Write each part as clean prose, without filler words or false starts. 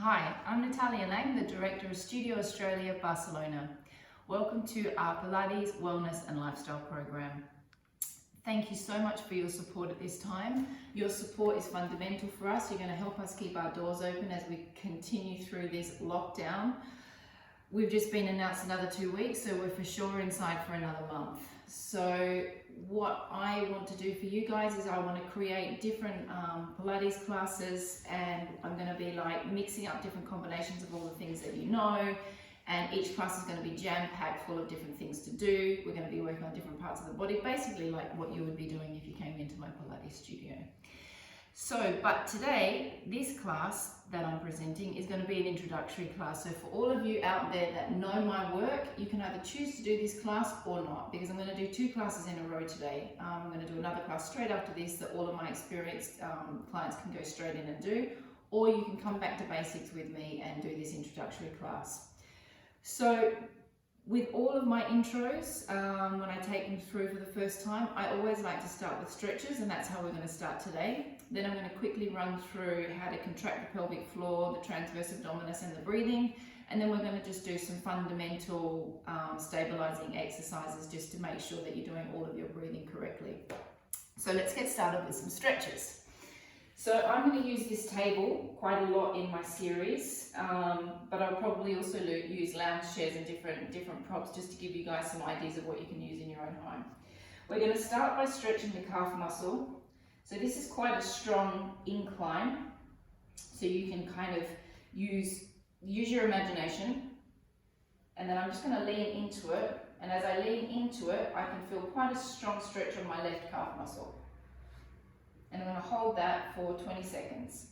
Hi, I'm Natalia Laing, the Director of Studio Australia, Barcelona. Welcome to our Pilates Wellness and Lifestyle program. Thank you so much for your support at this time. Your support is fundamental for us. You're going to help us keep our doors open as we continue through this lockdown. We've just been announced another 2 weeks, so we're for sure inside for another month. So what I want to do for you guys is I want to create different Pilates classes, and I'm going to be like mixing up different combinations of all the things that you know, and each class is going to be jam-packed full of different things to do. We're going to be working on different parts of the body, basically like what you would be doing if you came into my Pilates studio. So, but today, this class that I'm presenting is going to be an introductory class. So for all of you out there that know my work, you can either choose to do this class or not, because I'm going to do 2 classes in a row today. I'm going to do another class straight after this that all of my experienced clients can go straight in and do, or you can come back to basics with me and do this introductory class. So with all of my intros, when I take them through for the first time, I always like to start with stretches, and that's how we're going to start today. Then I'm going to quickly run through how to contract the pelvic floor, the transverse abdominis and the breathing, and then we're going to just do some fundamental stabilizing exercises just to make sure that you're doing all of your breathing correctly. So let's get started with some stretches. So I'm going to use this table quite a lot in my series, but I'll probably also use lounge chairs and different props just to give you guys some ideas of what you can use in your own home. We're going to start by stretching the calf muscle. So this is quite a strong incline, so you can kind of use your imagination, and then I'm just going to lean into it, and as I lean into it, I can feel quite a strong stretch on my left calf muscle. And I'm going to hold that for 20 seconds.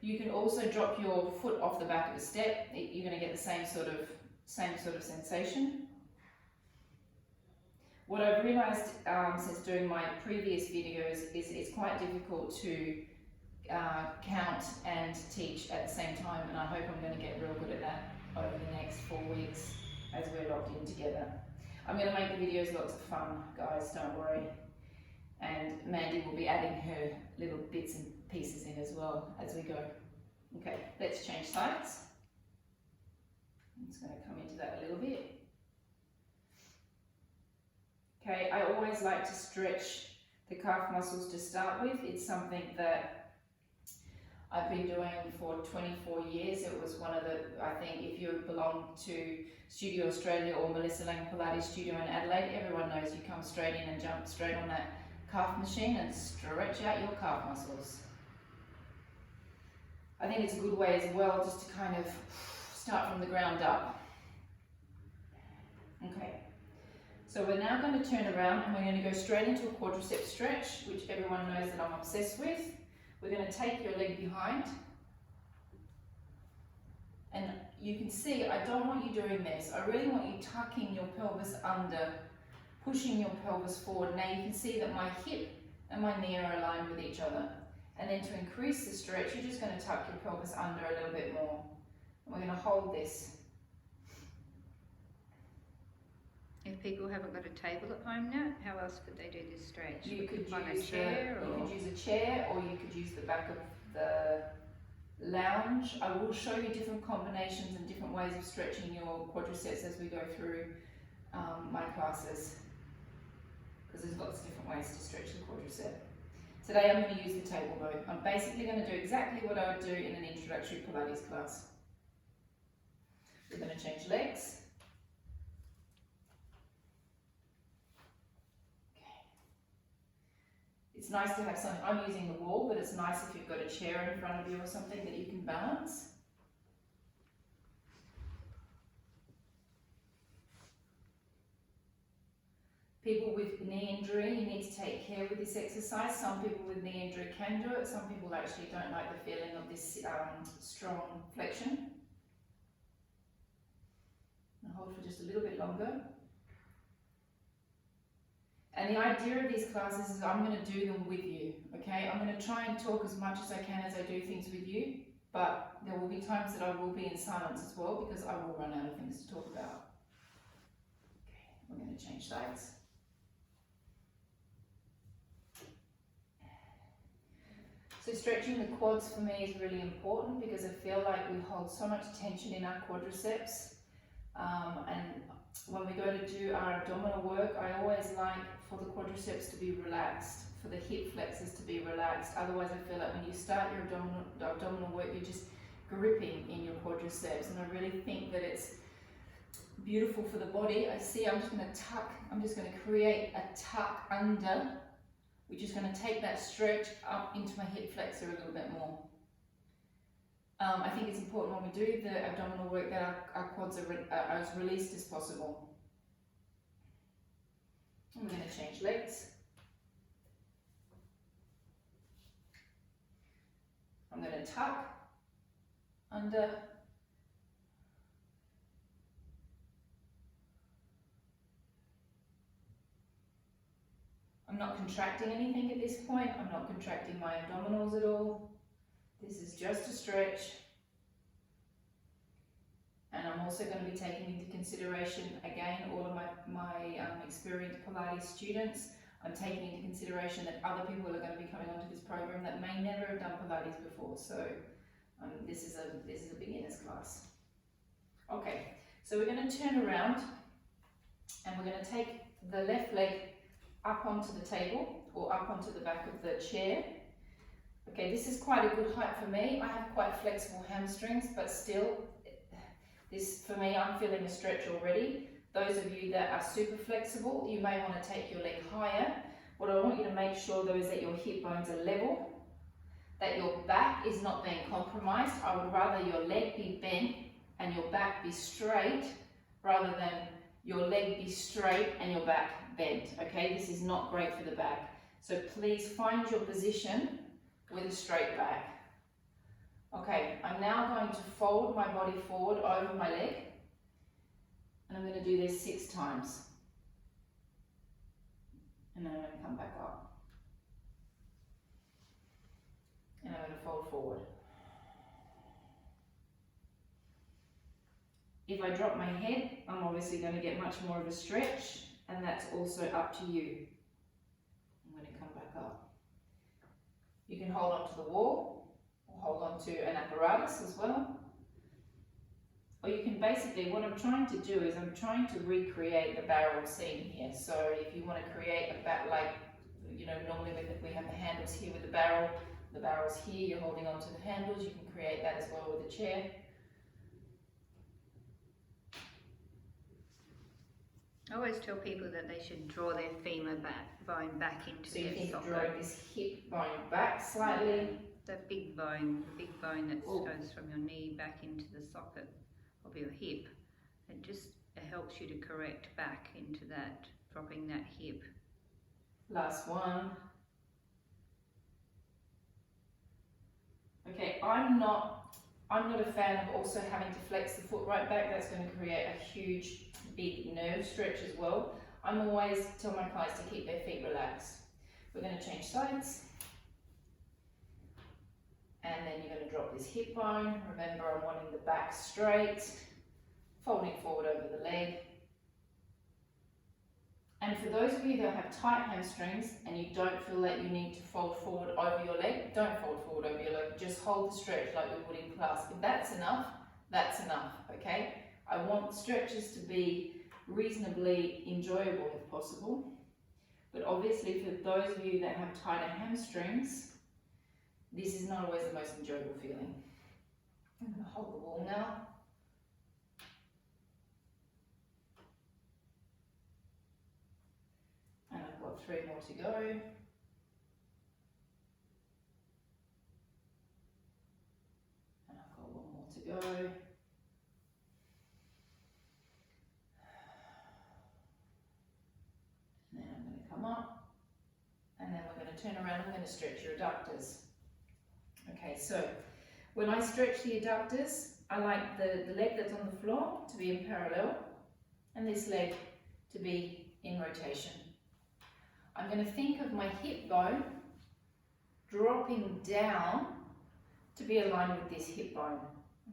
You can also drop your foot off the back of the step. You're going to get the same sort of sensation. What I've realized since doing my previous videos is it's quite difficult to count and teach at the same time, and I hope I'm going to get real good at that over the next 4 weeks as we're locked in together. I'm going to make the videos lots of fun, guys, don't worry. And Mandy will be adding her little bits and pieces in as well as we go. Okay, let's change sides. I'm just going to come into that a little bit. Okay, I always like to stretch the calf muscles to start with. It's something that I've been doing for 24 years. It was one of the, I think if you belong to Studio Australia or Melissa Laing Pilates Studio in Adelaide, everyone knows you come straight in and jump straight on that calf machine and stretch out your calf muscles. I think it's a good way as well just to kind of start from the ground up. Okay. So we're now going to turn around and we're going to go straight into a quadricep stretch, which everyone knows that I'm obsessed with. We're going to take your leg behind. And you can see, I don't want you doing this. I really want you tucking your pelvis under, pushing your pelvis forward. Now you can see that my hip and my knee are aligned with each other. And then to increase the stretch, you're just going to tuck your pelvis under a little bit more. And we're going to hold this. If people haven't got a table at home now, how else could they do this stretch? You could use a chair, or you could use a chair, or you could use the back of the lounge. I will show you different combinations and different ways of stretching your quadriceps as we go through my classes, because there's lots of different ways to stretch the quadricep. Today I'm going to use the table though. I'm basically going to do exactly what I would do in an introductory Pilates class. We're going to change legs. It's nice to have something, I'm using the wall, but it's nice if you've got a chair in front of you or something that you can balance. People with knee injury, you need to take care with this exercise. Some people with knee injury can do it, some people actually don't like the feeling of this strong flexion. And hold for just a little bit longer. And the idea of these classes is I'm going to do them with you, okay? I'm going to try and talk as much as I can as I do things with you, but there will be times that I will be in silence as well because I will run out of things to talk about. Okay, we're going to change sides. So stretching the quads for me is really important because I feel like we hold so much tension in our quadriceps. And when we go to do our abdominal work, I always like for the quadriceps to be relaxed, for the hip flexors to be relaxed. Otherwise I feel like when you start your abdominal work, you're just gripping in your quadriceps. And I really think that it's beautiful for the body. I'm just going to tuck, I'm just going to create a tuck under, which is going to take that stretch up into my hip flexor a little bit more. I think it's important when we do the abdominal work that our quads are as released as possible. And we're going to change legs. I'm going to tuck, under, I'm not contracting anything at this point. I'm not contracting my abdominals at all. This is just a stretch. And I'm also going to be taking into consideration, again, all of my experienced Pilates students. I'm taking into consideration that other people are going to be coming onto this program that may never have done Pilates before. So this is a beginner's class. Okay, so we're going to turn around and we're going to take the left leg up onto the table or up onto the back of the chair. Okay, this is quite a good height for me. I have quite flexible hamstrings, but still, this for me, I'm feeling a stretch already. Those of you that are super flexible, you may want to take your leg higher. What I want you to make sure though is that your hip bones are level, that your back is not being compromised. I would rather your leg be bent and your back be straight rather than your leg be straight and your back bent. Okay, this is not great for the back. So please find your position with a straight back. Okay, I'm now going to fold my body forward over my leg, and I'm going to do this 6 times. And then I'm going to come back up. And I'm going to fold forward. If I drop my head, I'm obviously going to get much more of a stretch, and that's also up to you. I'm going to come back up. You can hold on to the wall, or hold on to an apparatus as well. Or you can basically, what I'm trying to do is I'm trying to recreate the barrel scene here. So if you want to create a bat, like, you know, normally we have the handles here with the barrel's here, you're holding on to the handles, you can create that as well with a chair. I always tell people that they should draw their femur bone back into so their you think socket. drawing this hip bone back slightly. The big bone that goes from your knee back into the socket of your hip. It just helps you to correct back into that, dropping that hip. Last one. Okay, I'm not a fan of also having to flex the foot right back. That's going to create a huge, big nerve stretch as well. I'm always tell my clients to keep their feet relaxed. We're going to change sides. And then you're going to drop this hip bone. Remember, I'm wanting the back straight. Folding forward over the leg. And for those of you that have tight hamstrings and you don't feel that you need to fold forward over your leg, don't fold forward over your leg. Just hold the stretch like we would in class. If that's enough, okay? I want stretches to be reasonably enjoyable if possible. But obviously for those of you that have tighter hamstrings, this is not always the most enjoyable feeling. I'm going to hold the wall now. And I've got 3 more to go. And I've got 1 more to go. And then I'm going to come up. And then we're going to turn around and I'm going to stretch your adductors. Okay, so when I stretch the adductors, I like the leg that's on the floor to be in parallel and this leg to be in rotation. I'm going to think of my hip bone dropping down to be aligned with this hip bone,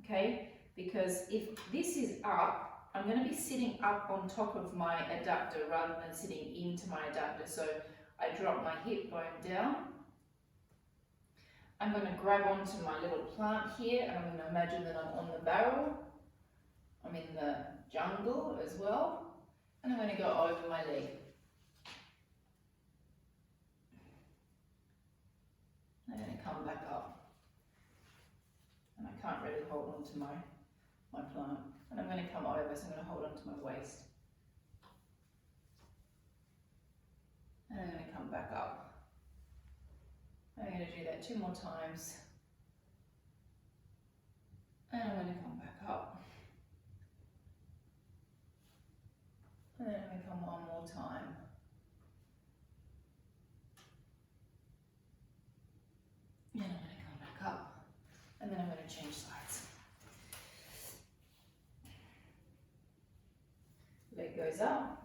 okay? Because if this is up, I'm going to be sitting up on top of my adductor rather than sitting into my adductor. So I drop my hip bone down. I'm going to grab onto my little plant here and I'm going to imagine that I'm on the barrel. I'm in the jungle as well. And I'm going to go over my leg. I'm going to come back up. And I can't really hold on to my plant. And I'm going to come over, so I'm going to hold on to my waist. And I'm going to come back up. I'm going to do that 2 more times. And I'm going to come back up. And then I'm going to come one more time. And I'm going to come back up. And then I'm going to change sides. Leg goes up.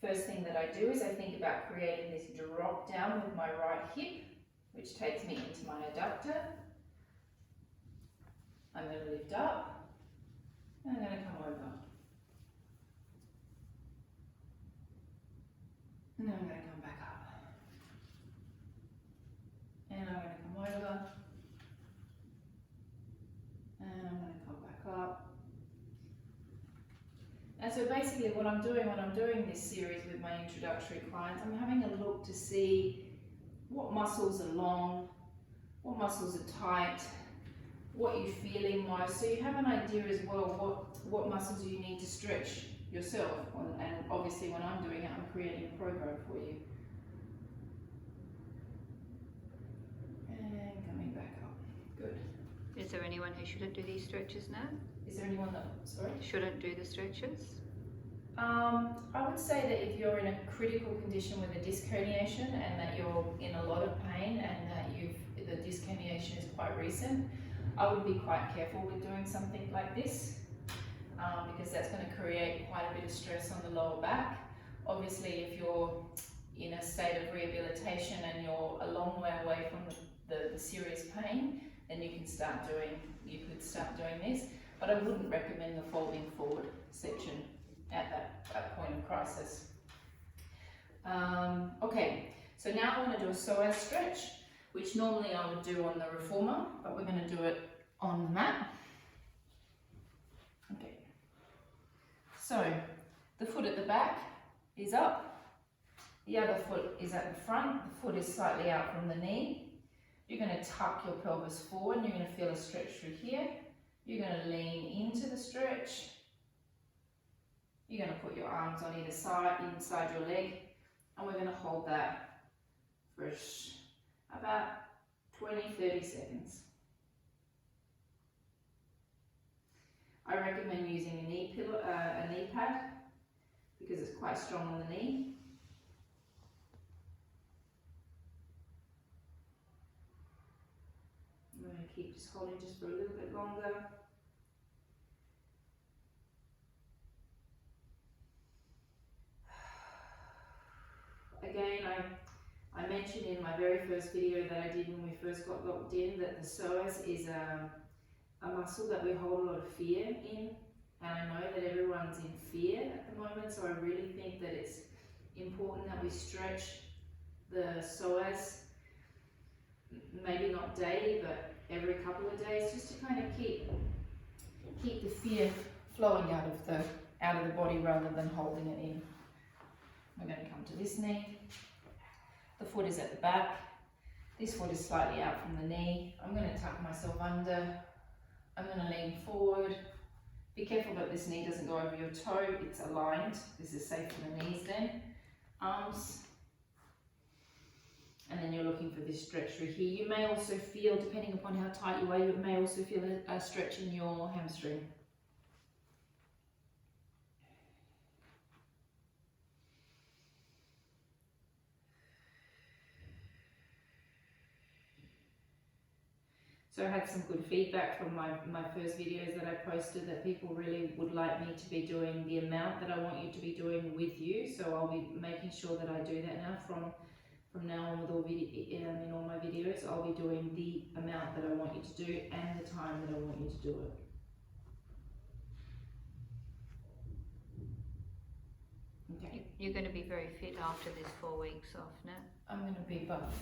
First thing that I do is I think about creating this drop down with my right hip, which takes me into my adductor. I'm going to lift up, and I'm going to come over. And then I'm going to come back up. And I'm going to come over. And I'm going to come back up. And so basically what I'm doing when I'm doing this series with my introductory clients, I'm having a look to see what muscles are long, what muscles are tight, what you're feeling most, so you have an idea as well what muscles you need to stretch yourself. And obviously when I'm doing it, I'm creating a program for you. And coming back up. Good. Is there anyone who shouldn't do these stretches now? Is there anyone that, sorry? Shouldn't do the stretches? I would say that if you're in a critical condition with a disc herniation and that you're in a lot of pain and that the disc herniation is quite recent, I would be quite careful with doing something like this because that's going to create quite a bit of stress on the lower back. Obviously, if you're in a state of rehabilitation and you're a long way away from the serious pain, then you could start doing this, but I wouldn't recommend the folding forward section at that point of crisis. Okay, so now I want to do a psoas stretch, which normally I would do on the reformer, but we're going to do it on the mat. Okay, so the foot at the back is up, the other foot is at the front, the foot is slightly out from the knee. You're going to tuck your pelvis forward and you're going to feel a stretch through here. You're going to lean into the stretch. You're going to put your arms on either side, inside your leg, and we're going to hold that for about 20-30 seconds. I recommend using a knee pad because it's quite strong on the knee. I'm going to keep just holding just for a little bit longer. Again, I mentioned in my very first video that I did when we first got locked in that the psoas is a muscle that we hold a lot of fear in, and I know that everyone's in fear at the moment, so I really think that it's important that we stretch the psoas, maybe not daily, but every couple of days, just to kind of keep the fear flowing out of the body rather than holding it in. We're going to come to this knee. The foot is at the back. This foot is slightly out from the knee. I'm going to tuck myself under. I'm going to lean forward. Be careful that this knee doesn't go over your toe. It's aligned. This is safe for the knees then. Arms. And then you're looking for this stretch through here. You may also feel, depending upon how tight you are, you may also feel a stretch in your hamstring. So I had some good feedback from my first videos that I posted that people really would like me to be doing the amount that I want you to be doing with you. So I'll be making sure that I do that now from now on with all in all my videos. I'll be doing the amount that I want you to do and the time that I want you to do it. Okay. You're going to be very fit after this 4 weeks off, no? I'm going to be buff.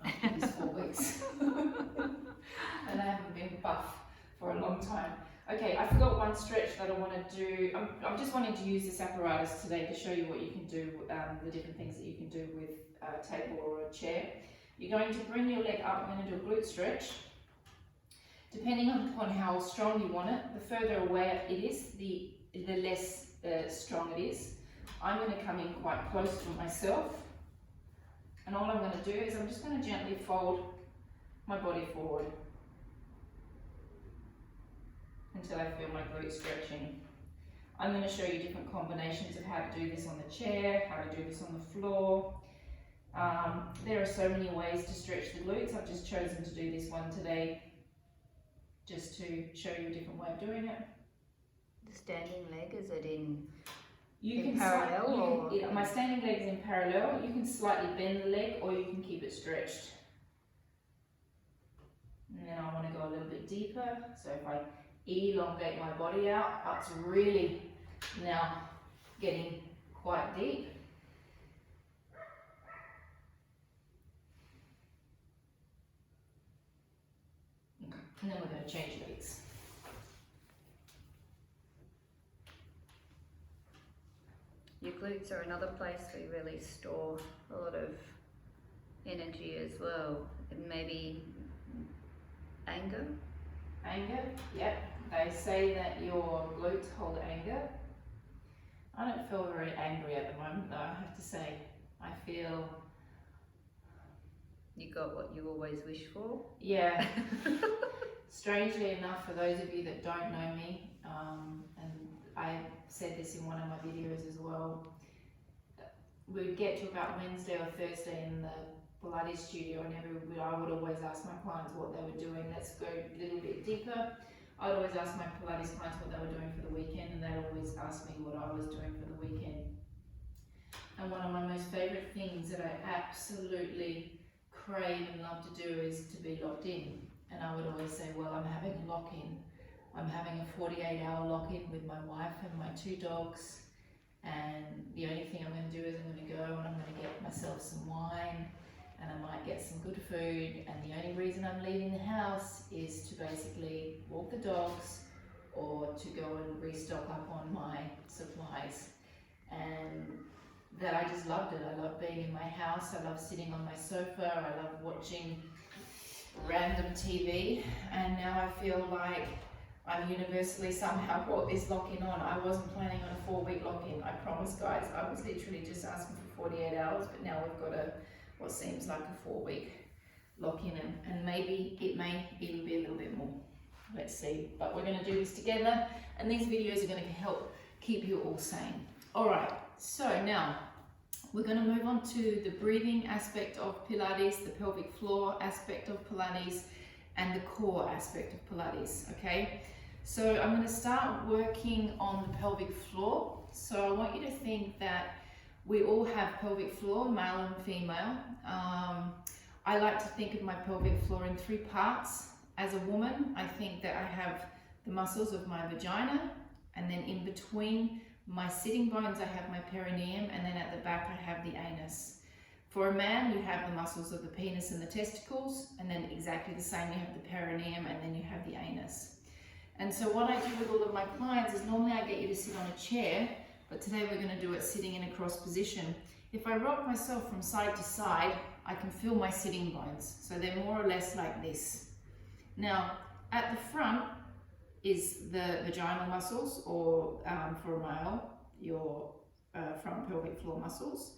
after these 4 weeks. And I haven't been buff for a long time. Okay, I forgot one stretch that I want to do. I'm just wanting to use this apparatus today to show you what you can do, the different things that you can do with a table or a chair. You're going to bring your leg up. I'm going to do a glute stretch. Depending upon how strong you want it, the further away it is, the less strong it is. I'm going to come in quite close to myself. And all I'm going to do is I'm just going to gently fold my body forward until I feel my glutes stretching. I'm going to show you different combinations of how to do this on the chair, how to do this on the floor. There are so many ways to stretch the glutes. I've just chosen to do this one today just to show you a different way of doing it. The standing leg, is it in parallel? My standing leg is in parallel. You can slightly bend the leg or you can keep it stretched. And then I want to go a little bit deeper. So if I elongate my body out, that's really now getting quite deep. And then we're going to change legs. Your glutes are another place where you really store a lot of energy as well, and maybe anger. Anger, yep. They say that your glutes hold anger. I don't feel very angry at the moment though, I have to say. I feel... You got what you always wish for? Yeah. Strangely enough, for those of you that don't know me, and I said this in one of my videos as well, we'd get to about Wednesday or Thursday in the Pilates studio and I would always ask my clients what they were doing. Let's go a little bit deeper. I'd always ask my Pilates clients what they were doing for the weekend, and they'd always ask me what I was doing for the weekend. And one of my most favourite things that I absolutely crave and love to do is to be locked in. And I would always say, well, I'm having a lock-in. I'm having a 48-hour lock-in with my wife and my 2 dogs. And the only thing I'm going to do is I'm going to go and I'm going to get myself some wine, and I might get some good food. And the only reason I'm leaving the house is to basically walk the dogs or to go and restock up on my supplies. And that I just loved it. I love being in my house. I love sitting on my sofa. I love watching random TV. And now I feel like I'm universally somehow brought this lock-in on. I wasn't planning on a 4-week lock-in. I promise, guys. I was literally just asking for 48 hours, but now we've got what seems like a 4-week lock-in, and maybe it may even be a little bit more. Let's see. But we're going to do this together, and these videos are going to help keep you all sane. All right. So now we're going to move on to the breathing aspect of Pilates, the pelvic floor aspect of Pilates, and the core aspect of Pilates, okay? So I'm going to start working on the pelvic floor. So I want you to think that we all have pelvic floor, male and female. I like to think of my pelvic floor in 3 parts. As a woman, I think that I have the muscles of my vagina, and then in between my sitting bones, I have my perineum, and then at the back, I have the anus. For a man, you have the muscles of the penis and the testicles, and then exactly the same, you have the perineum, and then you have the anus. And so what I do with all of my clients is normally I get you to sit on a chair, but today we're going to do it sitting in a cross position. If I rock myself from side to side, I can feel my sitting bones. So they're more or less like this. Now, at the front is the vaginal muscles, or for a male, your front pelvic floor muscles.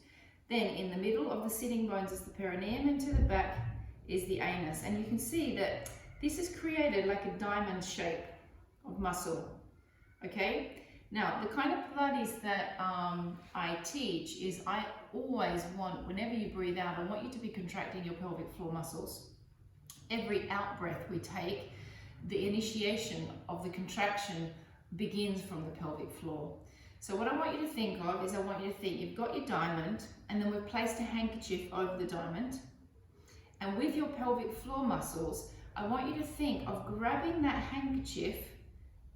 Then in the middle of the sitting bones is the perineum, and to the back is the anus. And you can see that this is created like a diamond shape of muscle, okay? Now, the kind of Pilates that I teach is I always want, whenever you breathe out, I want you to be contracting your pelvic floor muscles. Every out breath we take, the initiation of the contraction begins from the pelvic floor. So what I want you to think of is I want you to think you've got your diamond, and then we've placed a handkerchief over the diamond. And with your pelvic floor muscles, I want you to think of grabbing that handkerchief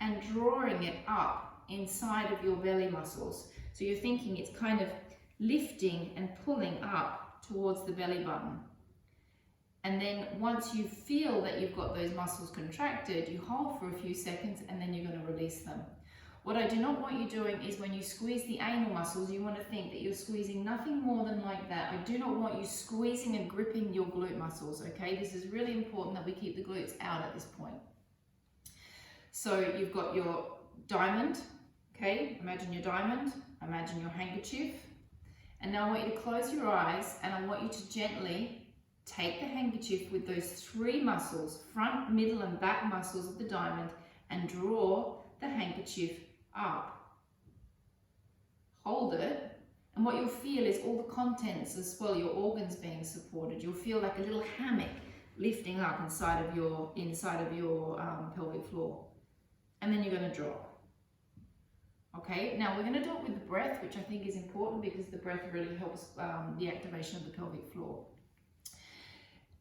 and drawing it up inside of your belly muscles. So you're thinking it's kind of lifting and pulling up towards the belly button. And then once you feel that you've got those muscles contracted, you hold for a few seconds and then you're going to release them. What I do not want you doing is when you squeeze the anal muscles, you want to think that you're squeezing nothing more than like that. I do not want you squeezing and gripping your glute muscles, okay? This is really important that we keep the glutes out at this point. So you've got your diamond, okay? Imagine your diamond, imagine your handkerchief. And now I want you to close your eyes and I want you to gently take the handkerchief with those three muscles, front, middle and back muscles of the diamond, and draw the handkerchief up. Hold it, and what you'll feel is all the contents as well, your organs being supported. You'll feel like a little hammock lifting up inside of your pelvic floor. And then you're going to drop. Okay, now we're going to do it with the breath, which I think is important because the breath really helps the activation of the pelvic floor.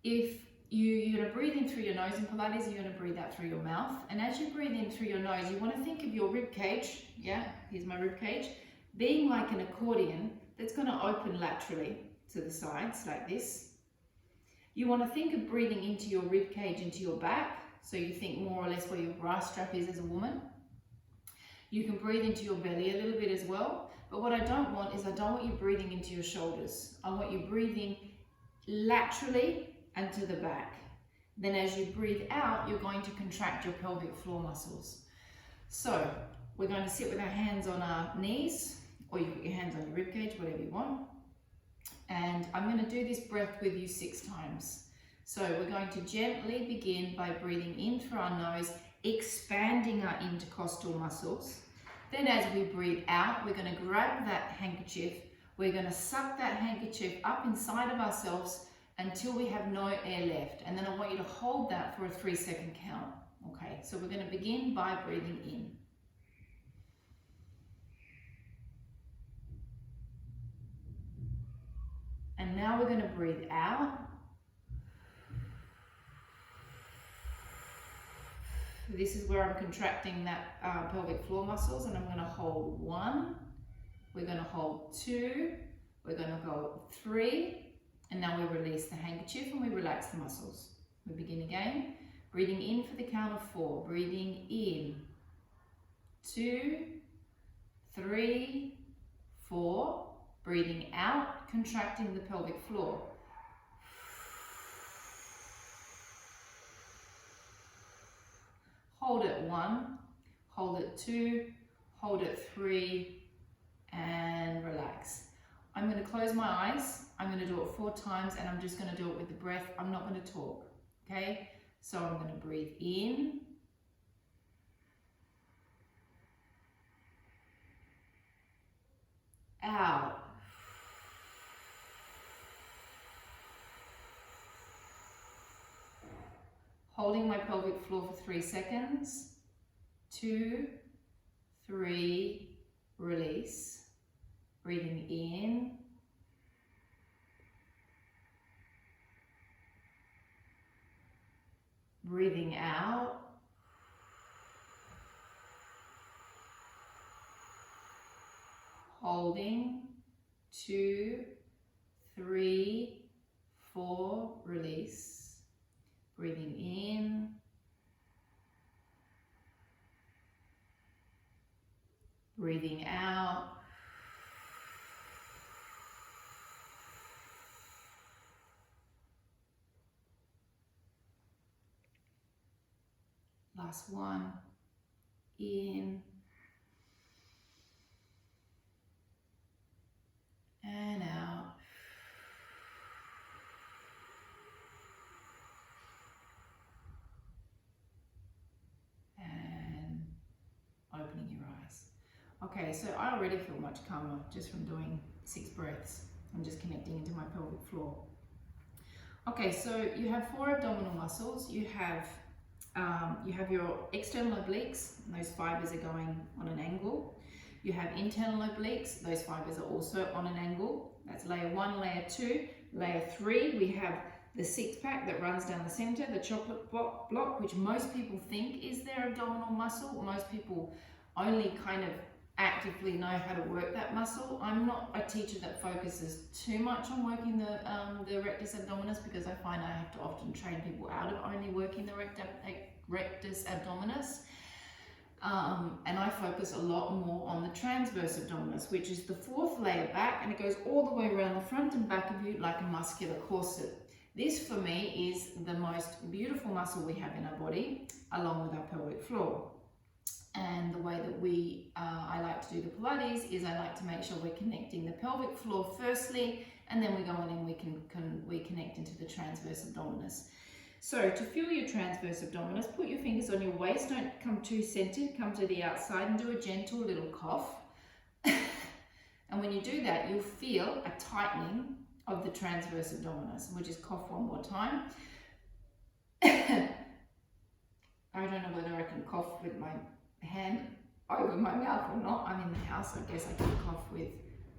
If you're going to breathe in through your nose in Pilates, you're going to breathe out through your mouth. And as you breathe in through your nose, you want to think of your rib cage. Yeah, here's my rib cage. Being like an accordion that's going to open laterally to the sides like this. You want to think of breathing into your rib cage, into your back. So you think more or less where your bra strap is as a woman. You can breathe into your belly a little bit as well. But what I don't want is I don't want you breathing into your shoulders. I want you breathing laterally and to the back. Then as you breathe out, you're going to contract your pelvic floor muscles. So we're going to sit with our hands on our knees, or you put your hands on your rib cage, whatever you want. And I'm going to do this breath with you 6 times. So we're going to gently begin by breathing in through our nose, expanding our intercostal muscles. Then as we breathe out, we're going to grab that handkerchief. We're going to suck that handkerchief up inside of ourselves until we have no air left. And then I want you to hold that for a 3-second count. Okay, so we're going to begin by breathing in. And now we're going to breathe out. This is where I'm contracting that pelvic floor muscles, and I'm going to hold 1, we're going to hold 2, we're going to go 3, and now we release the handkerchief and we relax the muscles. We begin again, breathing in for the count of 4, breathing in, 2, 3, 4, breathing out, contracting the pelvic floor. Hold it 1, hold it 2, hold it 3, and relax. I'm going to close my eyes. I'm going to do it 4 times, and I'm just going to do it with the breath. I'm not going to talk, okay? So I'm going to breathe in. Out. Holding my pelvic floor for 3 seconds. 2, 3, release. Breathing in. Breathing out. Holding. 2, 3, 4, release. Breathing in. Breathing out. Last one. In. And out. And opening your eyes. Okay, so I already feel much calmer just from doing 6 breaths. I'm just connecting into my pelvic floor. Okay, so you have 4 abdominal muscles. You have your external obliques, and those fibers are going on an angle. You have internal obliques, those fibers are also on an angle. That's layer 1, layer 2. Layer 3, we have the 6-pack that runs down the center, the chocolate block, which most people think is their abdominal muscle. Most people only kind of actively know how to work that muscle. I'm not a teacher that focuses too much on working the rectus abdominis, because I find I have to often train people out of only working the rectus abdominis. And I focus a lot more on the transverse abdominis, which is the fourth layer back, and it goes all the way around the front and back of you like a muscular corset. This for me is the most beautiful muscle we have in our body, along with our pelvic floor. And the way that I like to do the Pilates is I like to make sure we're connecting the pelvic floor firstly, and then we go on and we connect into the transverse abdominis. So to feel your transverse abdominis, put your fingers on your waist, don't come too centered, come to the outside and do a gentle little cough. And when you do that, you'll feel a tightening of the transverse abdominis. We'll just cough one more time. I don't know whether I can cough with my hand over my mouth or not. I'm in the house, I guess I can cough with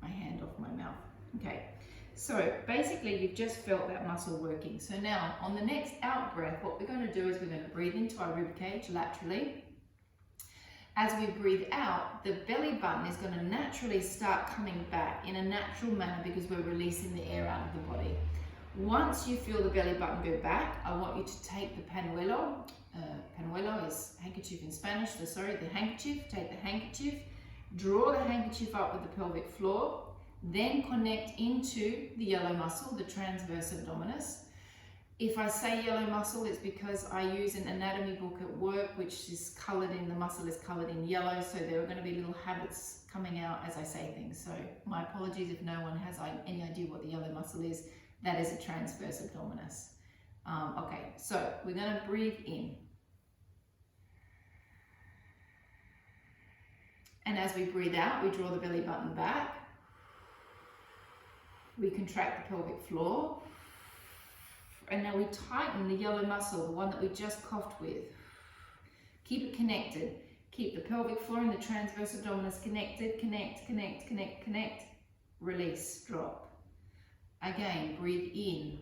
my hand off my mouth. Okay, so basically you've just felt that muscle working. So now on the next out breath, what we're going to do is we're going to breathe into our rib cage laterally. As we breathe out, the belly button is going to naturally start coming back in a natural manner because we're releasing the air out of the body. Once you feel the belly button go back, I want you to take the panuelo. Panuelo is handkerchief in Spanish, so the handkerchief. Take the handkerchief, draw the handkerchief up with the pelvic floor, then connect into the yellow muscle, the transverse abdominis. If I say yellow muscle, it's because I use an anatomy book at work, which is coloured in, the muscle is coloured in yellow, so there are going to be little habits coming out as I say things. So my apologies if no one has any idea what the yellow muscle is. That is a transverse abdominis. Okay, so we're going to breathe in. And as we breathe out, we draw the belly button back. We contract the pelvic floor. And now we tighten the yellow muscle, the one that we just coughed with. Keep it connected. Keep the pelvic floor and the transverse abdominis connected. Connect, connect, connect, connect. Release, drop. Again, breathe in.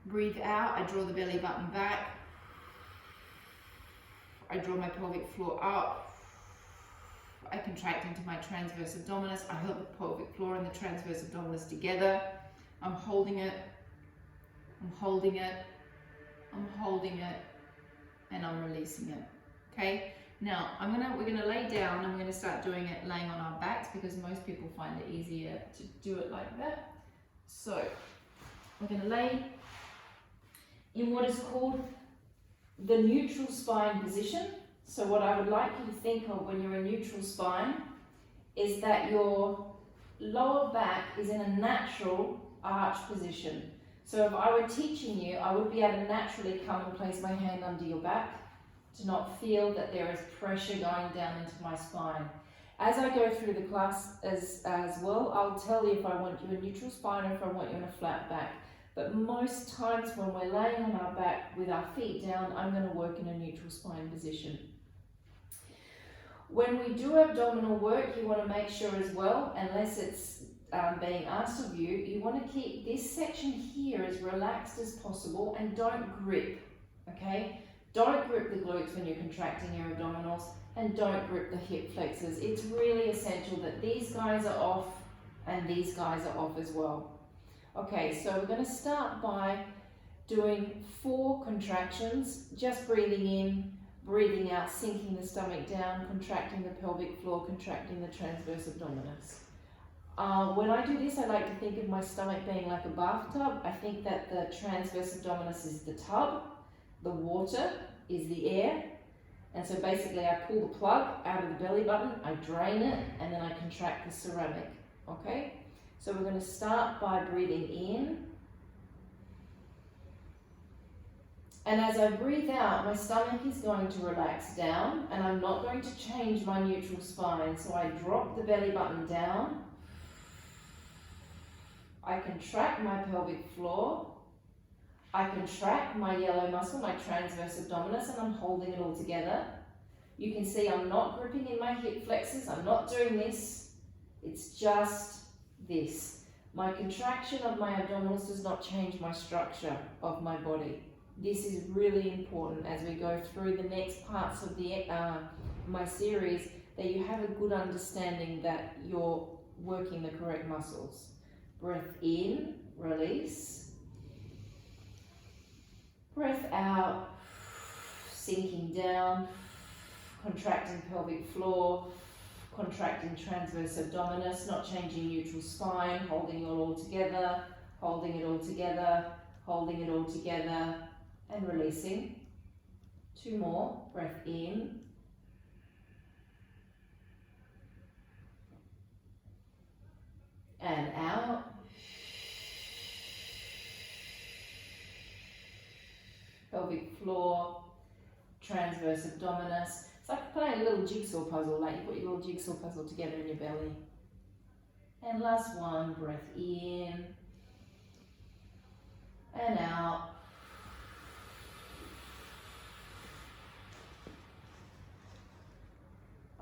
Breathe out, I draw the belly button back. I draw my pelvic floor up. I contract into my transverse abdominis. I hold the pelvic floor and the transverse abdominis together. I'm holding it. I'm holding it. I'm holding it. And I'm releasing it. Okay? Now, we're gonna lay down and we're gonna start doing it laying on our backs because most people find it easier to do it like that. So, we're gonna lay in what is called the neutral spine position. So what I would like you to think of when you're in neutral spine is that your lower back is in a natural arch position. So if I were teaching you, I would be able to naturally come and place my hand under your back to not feel that there is pressure going down into my spine. As I go through the class as well, I'll tell you if I want you in neutral spine or if I want you in a flat back. But most times when we're laying on our back with our feet down, I'm going to work in a neutral spine position. When we do abdominal work, you want to make sure as well, unless it's being asked of you, you want to keep this section here as relaxed as possible and don't grip, okay? Don't grip the glutes when you're contracting your abdominals and don't grip the hip flexors. It's really essential that these guys are off and these guys are off as well. Okay, so we're going to start by doing 4 contractions, just breathing in, breathing out, sinking the stomach down, contracting the pelvic floor, contracting the transverse abdominis. When I do this, I like to think of my stomach being like a bathtub. I think that the transverse abdominis is the tub, the water is the air, and so basically I pull the plug out of the belly button, I drain it, and then I contract the ceramic, okay? So we're going to start by breathing in. And as I breathe out, my stomach is going to relax down and I'm not going to change my neutral spine. So I drop the belly button down. I contract my pelvic floor. I contract my yellow muscle, my transverse abdominis, and I'm holding it all together. You can see I'm not gripping in my hip flexors. I'm not doing this. It's just this. My contraction of my abdominals does not change my structure of my body. This is really important as we go through the next parts of the my series, that you have a good understanding that you're working the correct muscles. Breath in, release. Breath out, sinking down, contracting pelvic floor, contracting transverse abdominis, not changing neutral spine, holding it all together, holding it all together, holding it all together, and releasing. 2 more. Breath in. And out. Pelvic floor, transverse abdominis. It's like playing a little jigsaw puzzle, like you put your little jigsaw puzzle together in your belly. And last one, breath in and out.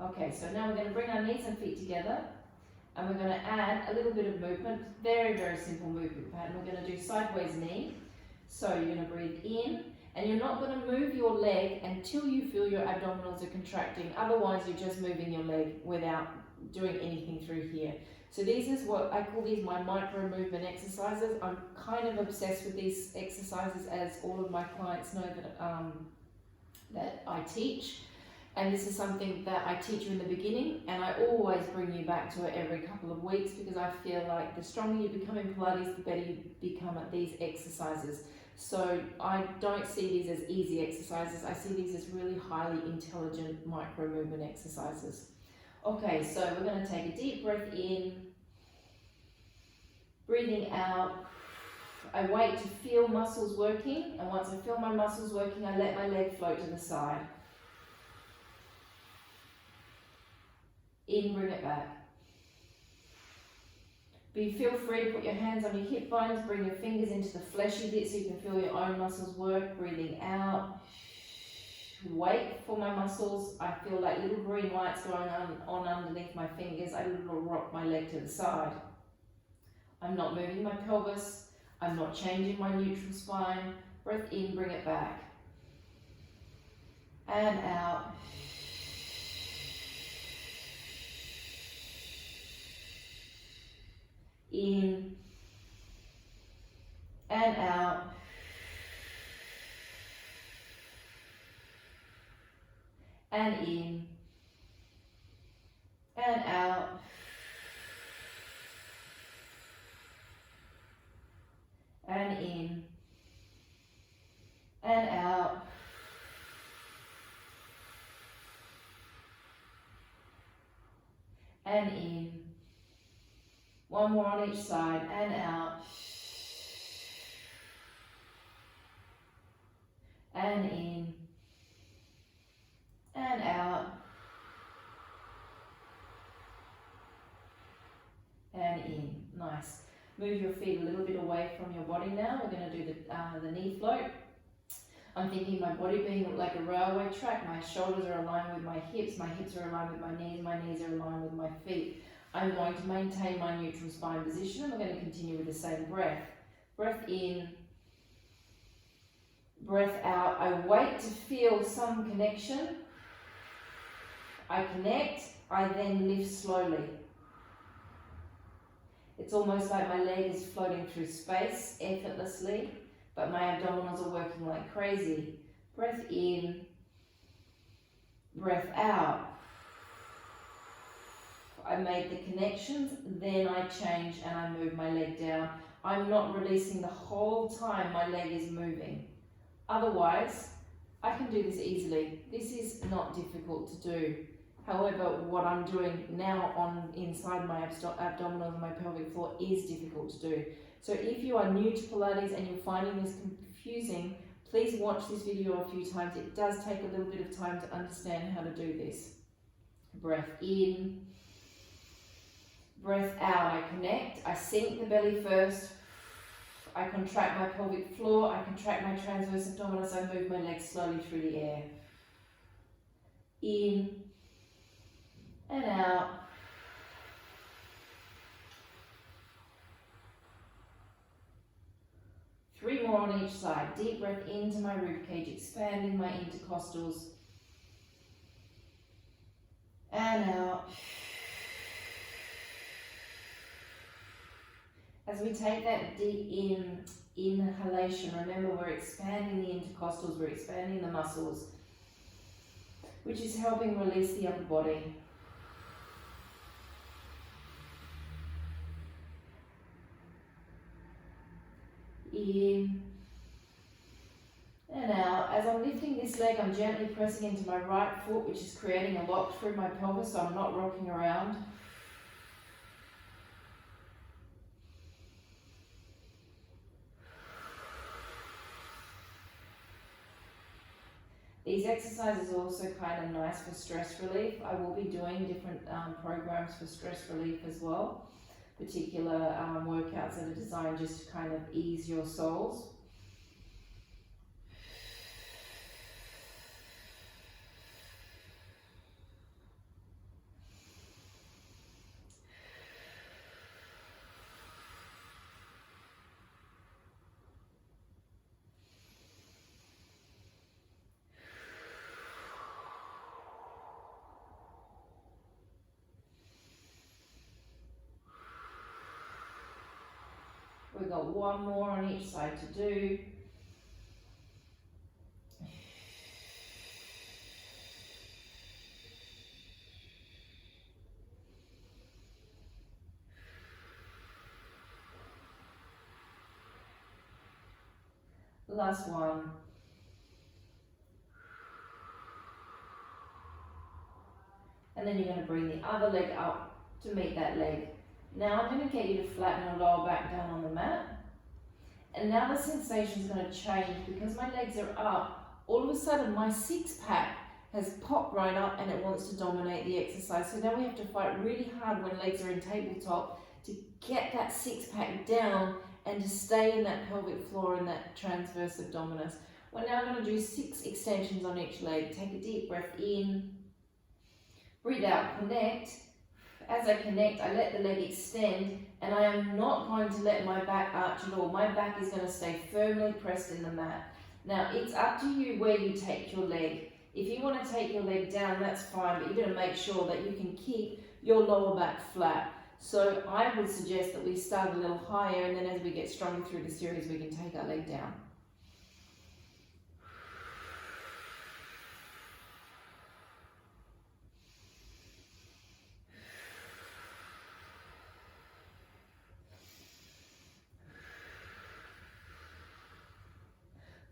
Okay, so now we're going to bring our knees and feet together, and we're going to add a little bit of movement. Very, very simple movement pattern. We're going to do sideways knee. So you're going to breathe in, and you're not going to move your leg until you feel your abdominals are contracting. Otherwise, you're just moving your leg without doing anything through here. So these is what I call these my micro movement exercises. I'm kind of obsessed with these exercises, as all of my clients know that I teach. And this is something that I teach you in the beginning, and I always bring you back to it every couple of weeks, because I feel like the stronger you become in Pilates, the better you become at these exercises. So I don't see these as easy exercises. I see these as really highly intelligent micro movement exercises. Okay, so we're going to take a deep breath in, breathing out. I wait to feel muscles working, and once I feel my muscles working, I let my leg float to the side. In, bring it back. Feel free to put your hands on your hip bones, bring your fingers into the fleshy bit so you can feel your own muscles work. Breathing out. Wait for my muscles. I feel like little green lights going on underneath my fingers. I little rock my leg to the side. I'm not moving my pelvis. I'm not changing my neutral spine. Breath in, bring it back. And out. In and out. And in and out. And in and out. And in. One more on each side, and out. And in. And out. And in. Nice. Move your feet a little bit away from your body now. We're going to do the knee float. I'm thinking my body being like a railway track. My shoulders are aligned with my hips are aligned with my knees are aligned with my feet. I'm going to maintain my neutral spine position, and we're going to continue with the same breath. Breath in, breath out. I wait to feel some connection. I connect, I then lift slowly. It's almost like my leg is floating through space effortlessly, but my abdominals are working like crazy. Breath in, breath out. I made the connections, then I change and I move my leg down. I'm not releasing the whole time my leg is moving. Otherwise, I can do this easily. This is not difficult to do. However, what I'm doing now inside my abdominals and my pelvic floor is difficult to do. So if you are new to Pilates and you're finding this confusing, please watch this video a few times. It does take a little bit of time to understand how to do this. Breath in. Breath out, I connect, I sink the belly first, I contract my pelvic floor, I contract my transverse abdominis, I move my legs slowly through the air. In and out. 3 more on each side. Deep breath into my ribcage, expanding my intercostals. And out. As we take that deep inhalation, remember we're expanding the intercostals, we're expanding the muscles, which is helping release the upper body. In and out. As I'm lifting this leg, I'm gently pressing into my right foot, which is creating a lock through my pelvis, so I'm not rocking around. These exercises are also kind of nice for stress relief. I will be doing different programs for stress relief as well, particular workouts that are designed just to kind of ease your soles. We've got one more on each side to do. Last one. And then you're going to bring the other leg up to meet that leg. Now I'm going to get you to flatten your lower back down on the mat. And now the sensation is going to change because my legs are up. All of a sudden my six pack has popped right up and it wants to dominate the exercise. So now we have to fight really hard when legs are in tabletop to get that six pack down and to stay in that pelvic floor and that transverse abdominis. We're now going to do 6 extensions on each leg. Take a deep breath in, breathe out, connect. As I connect, I let the leg extend and I am not going to let my back arch at all. My back is going to stay firmly pressed in the mat. Now, it's up to you where you take your leg. If you want to take your leg down, that's fine, but you're going to make sure that you can keep your lower back flat. So I would suggest that we start a little higher, and then as we get stronger through the series, we can take our leg down.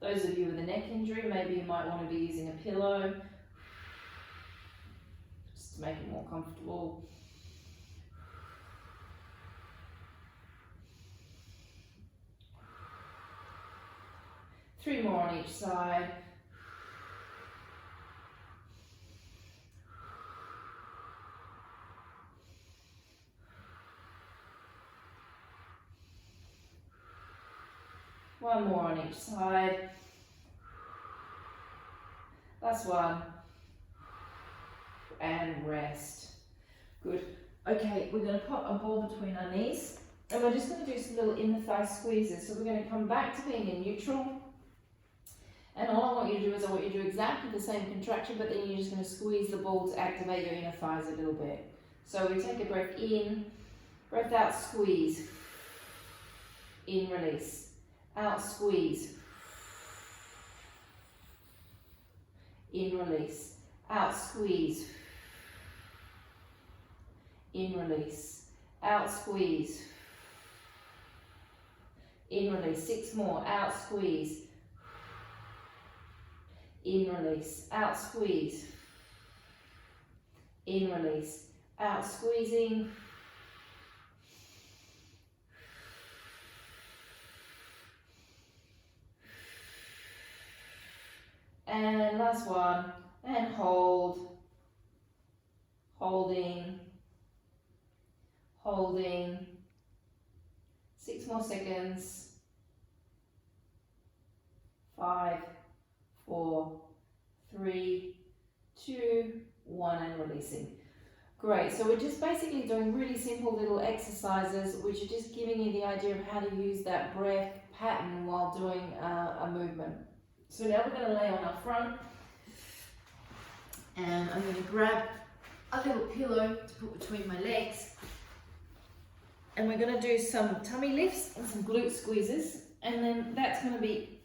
Those of you with a neck injury, maybe you might want to be using a pillow just to make it more comfortable. Three more on each side. One more on each side. Last one. And rest. Good. Okay, we're going to put a ball between our knees and we're just going to do some little inner thigh squeezes. So we're going to come back to being in neutral. And all I want you to do is I want you to do exactly the same contraction, but then you're just going to squeeze the ball to activate your inner thighs a little bit. So we take a breath in, breath out, squeeze. In, release. Out, squeeze. In, release. Out, squeeze. In, release. Out, squeeze. In, release. 6 more. Out, squeeze. In, release. Out, squeeze. In, release. Out, squeezing. And last one, and hold, holding, holding, 6 more seconds, 5, 4, 3, 2, 1, and releasing. Great, so we're just basically doing really simple little exercises which are just giving you the idea of how to use that breath pattern while doing a movement. So now we're going to lay on our front, and I'm going to grab a little pillow to put between my legs, and we're going to do some tummy lifts and some glute squeezes, and then that's going to be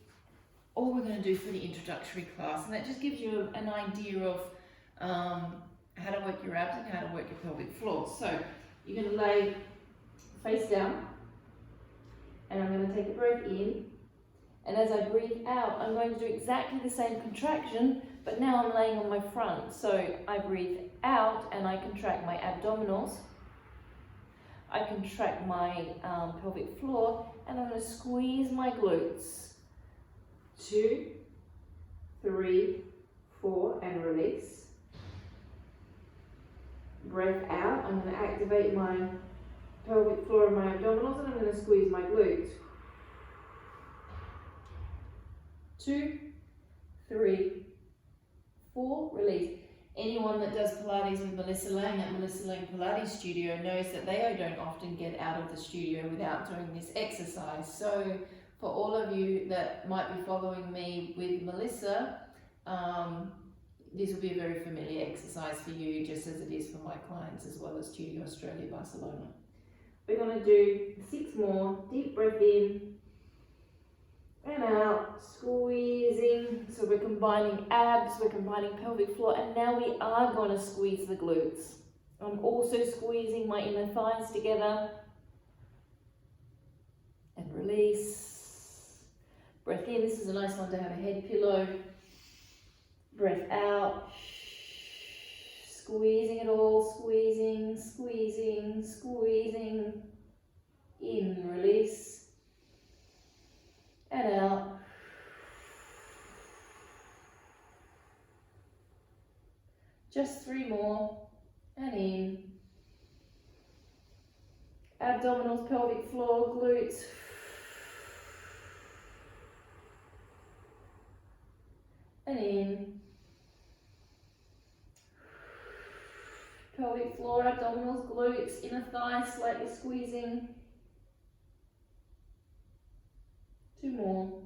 all we're going to do for the introductory class. And that just gives you an idea of how to work your abs and how to work your pelvic floor. So you're going to lay face down, and I'm going to take a breath in, and as I breathe out, I'm going to do exactly the same contraction, but now I'm laying on my front. So I breathe out and I contract my abdominals, I contract my pelvic floor, and I'm going to squeeze my glutes. 2, 3, 4, and release. Breath out, I'm going to activate my pelvic floor and my abdominals, and I'm going to squeeze my glutes. 2, 3, 4, release. Anyone that does Pilates with Melissa Laing at Melissa Laing Pilates Studio knows that they don't often get out of the studio without doing this exercise. So for all of you that might be following me with Melissa, this will be a very familiar exercise for you, just as it is for my clients as well as Studio Australia Barcelona. We're going to do 6 more. Deep breath in and out, squeezing. So we're combining abs, we're combining pelvic floor, and now we are going to squeeze the glutes. I'm also squeezing my inner thighs together. And release. Breath in, this is a nice one to have a head pillow. Breath out. Squeezing it all, squeezing, squeezing, squeezing. In, release. And out. Just 3 more. And in. Abdominals, pelvic floor, glutes. And in. Pelvic floor, abdominals, glutes, inner thighs slightly squeezing. 2 more.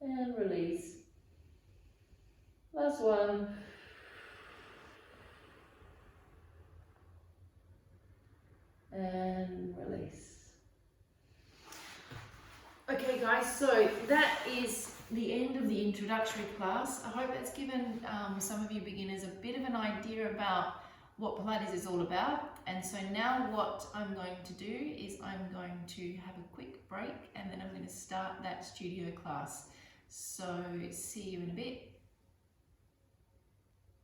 And release. Last one. And release. Okay guys, so that is the end of the introductory class. I hope that's given some of you beginners a bit of an idea about what Pilates is all about. And so now what I'm going to do is I'm going to have a quick break, and then I'm going to start that studio class. So see you in a bit.